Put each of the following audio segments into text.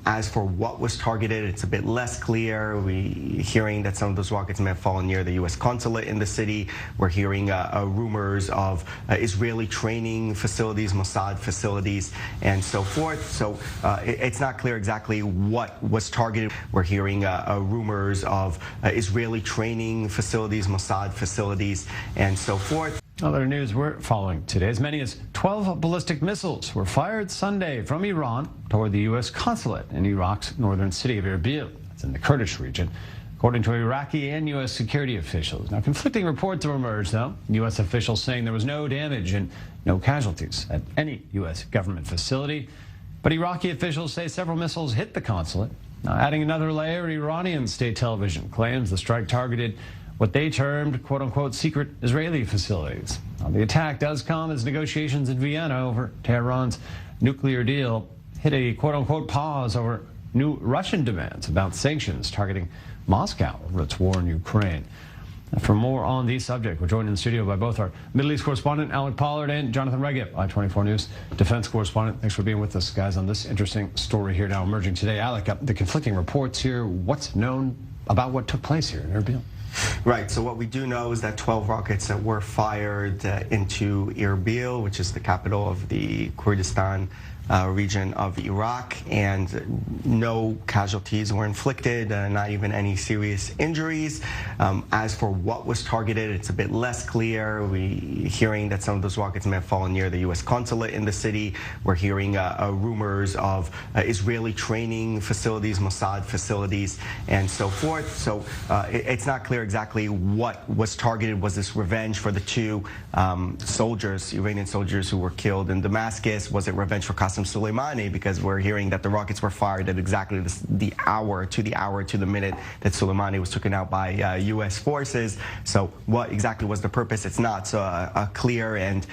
As for what was targeted, it's a bit less clear. We're hearing that some of those rockets may have fallen near the U.S. consulate in the city. We're hearing rumors of Israeli training facilities, Mossad facilities, and so forth. So it's not clear exactly what was targeted. We're hearing rumors of Israeli training facilities, Mossad facilities, and so forth. Other news we're following today. As many as 12 ballistic missiles were fired Sunday from Iran toward the U.S. consulate in Iraq's northern city of Erbil. That's in the Kurdish region, according to Iraqi and U.S. security officials. Now, conflicting reports have emerged, though. U.S. officials saying there was no damage and no casualties at any U.S. government facility. But Iraqi officials say several missiles hit the consulate. Now, adding another layer, Iranian state television claims the strike targeted what they termed, quote-unquote, secret Israeli facilities. Now, the attack does come as negotiations in Vienna over Tehran's nuclear deal hit a, quote-unquote, pause over new Russian demands about sanctions targeting Moscow over its war in Ukraine. Now, for more on the subject, we're joined in the studio by both our Middle East correspondent, Alec Pollard, and Jonathan Regip, I-24 News defense correspondent. Thanks for being with us, guys, on this interesting story here now emerging today. Alec, the conflicting reports here, what's known about what took place here in Erbil? Right, so what we do know is that 12 rockets that were fired into Erbil, which is the capital of the Kurdistan region of Iraq, and no casualties were inflicted, not even any serious injuries. As for what was targeted, it's a bit less clear. We're hearing that some of those rockets may have fallen near the U.S. consulate in the city. We're hearing rumors of Israeli training facilities, Mossad facilities, and so forth. So it's not clear exactly what was targeted. Was this revenge for the two soldiers, Iranian soldiers who were killed in Damascus? Was it revenge for Qasem Soleimani, because we're hearing that the rockets were fired at exactly the hour to the minute that Soleimani was taken out by U.S. forces. So what exactly was the purpose? It's not clear, and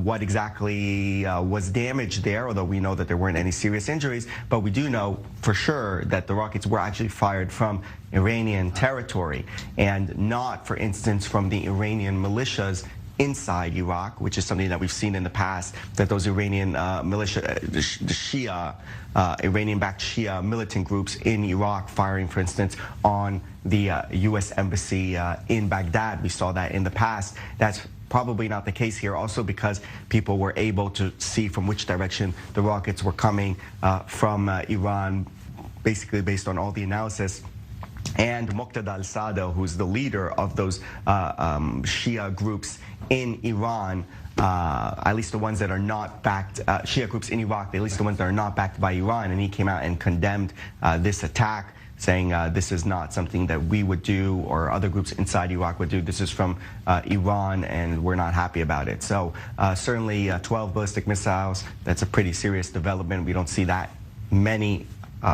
what exactly was damaged there, although we know that there weren't any serious injuries. But we do know for sure that the rockets were actually fired from Iranian territory and not, for instance, from the Iranian militias inside Iraq, which is something that we've seen in the past, that those Iranian militia, the Shia, Iranian-backed Shia militant groups in Iraq firing, for instance, on the U.S. embassy in Baghdad. We saw that in the past. That's probably not the case here, also because people were able to see from which direction the rockets were coming from Iran, basically based on all the analysis. And Muqtada al-Sadr, who's the leader of those Shia groups in Iran, at least the ones that are not backed, Shia groups in Iraq, at least the ones that are not backed by Iran, and he came out and condemned this attack, saying this is not something that we would do or other groups inside Iraq would do. This is from Iran, and we're not happy about it. So certainly 12 ballistic missiles, that's a pretty serious development. We don't see that many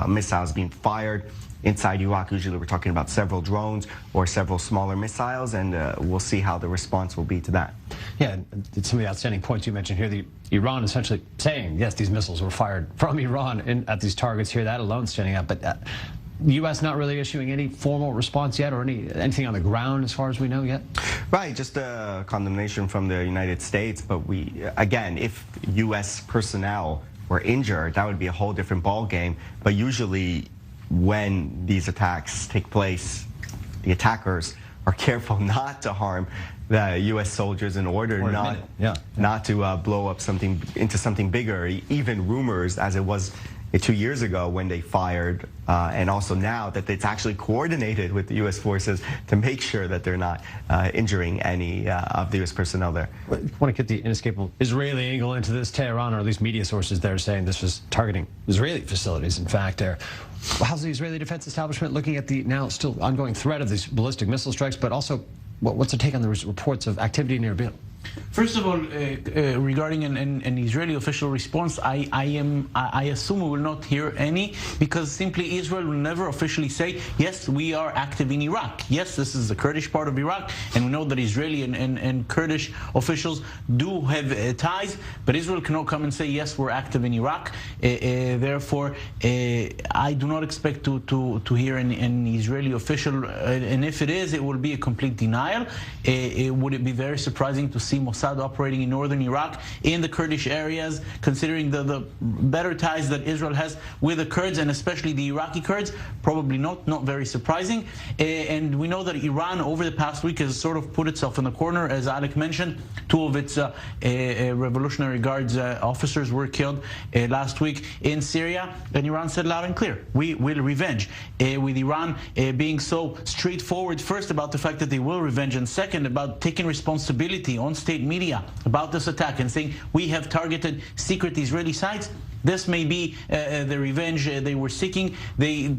missiles being fired inside Iraq. Usually we're talking about several drones or several smaller missiles, and we'll see how the response will be to that. Yeah, some of the outstanding points you mentioned here, the Iran essentially saying, yes, these missiles were fired from Iran at these targets here, that alone standing out. But the U.S. not really issuing any formal response yet, or anything on the ground as far as we know yet? Right, just a condemnation from the United States. But again, if U.S. personnel were injured, that would be a whole different ball game. But usually when these attacks take place, the attackers are careful not to harm the U.S. soldiers in order not to blow up something into something bigger. Even rumors, as it was 2 years ago when they fired, and also now that it's actually coordinated with the U.S. forces to make sure that they're not injuring any of the U.S. personnel there. I want to get the inescapable Israeli angle into this. Tehran, or at least media sources there, saying this was targeting Israeli facilities. In fact, how's the Israeli defense establishment looking at the now still ongoing threat of these ballistic missile strikes, but also what's the take on the reports of activity near Erbil? First of all, regarding an Israeli official response, I assume we will not hear any, because simply Israel will never officially say, yes, we are active in Iraq. Yes, this is the Kurdish part of Iraq, and we know that Israeli and Kurdish officials do have ties, but Israel cannot come and say, yes, we're active in Iraq. Therefore, I do not expect to hear an Israeli official, and if it is, it will be a complete denial. Would it be very surprising to see see Mossad operating in northern Iraq, in the Kurdish areas, considering the better ties that Israel has with the Kurds, and especially the Iraqi Kurds. Probably not very surprising. And we know that Iran, over the past week, has sort of put itself in the corner. As Alec mentioned, 2 of its Revolutionary Guards officers were killed last week in Syria, and Iran said loud and clear, we will revenge. With Iran being so straightforward, first about the fact that they will revenge, and second about taking responsibility on state media about this attack and saying we have targeted secret Israeli sites. This may be the revenge they were seeking. They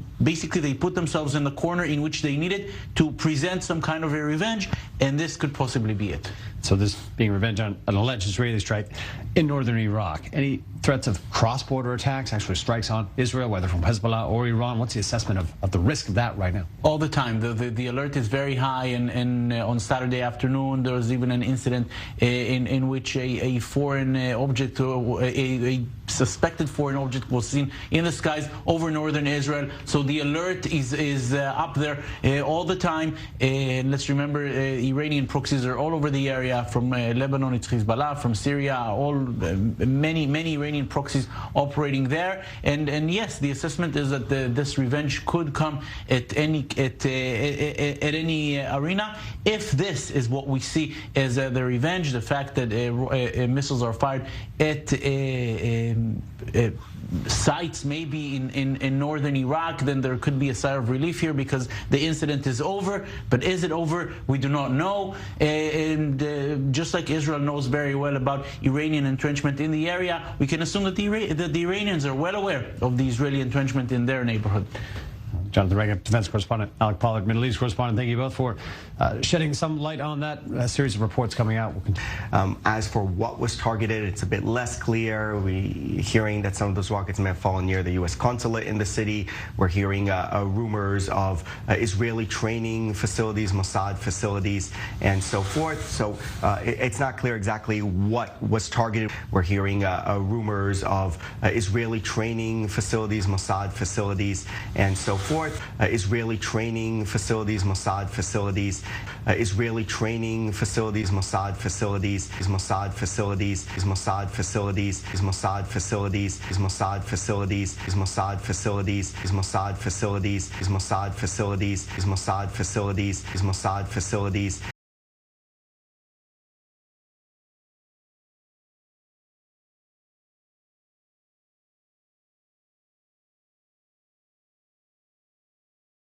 put themselves in the corner in which they needed to present some kind of a revenge, and this could possibly be it. So this being revenge on an alleged Israeli strike in northern Iraq. Any threats of cross-border attacks, actually strikes on Israel, whether from Hezbollah or Iran? What's the assessment of the risk of that right now? All the time. The alert is very high, and on Saturday afternoon there was even an incident in which a foreign object, a suspected foreign object, was seen in the skies over northern Israel. So the alert is up there all the time. Let's remember, Iranian proxies are all over the area. From Lebanon, it's Hezbollah. From Syria, many Iranian proxies operating there. And yes, the assessment is that this revenge could come at any arena. If this is what we see as the revenge, the fact that missiles are fired at sites maybe in northern Iraq, then there could be a sigh of relief here because the incident is over. But is it over? We do not know. And just like Israel knows very well about Iranian entrenchment in the area, we can assume that the Iranians are well aware of the Israeli entrenchment in their neighborhood. Jonathan Reagan, defense correspondent, Alec Pollack, Middle East correspondent, thank you both for shedding some light on that. A series of reports coming out. As for what was targeted, it's a bit less clear. We're hearing that some of those rockets may have fallen near the U.S. consulate in the city. We're hearing rumors of Israeli training facilities, Mossad facilities, and so forth. So it's not clear exactly what was targeted. We're hearing rumors of Israeli training facilities, Mossad facilities, and so forth. Israeli training facilities, Mossad facilities, Israeli training facilities, Mossad facilities, Mossad facilities, Mossad facilities, Mossad facilities, Mossad facilities, Mossad facilities, Mossad facilities, Mossad facilities, Mossad facilities, Mossad facilities.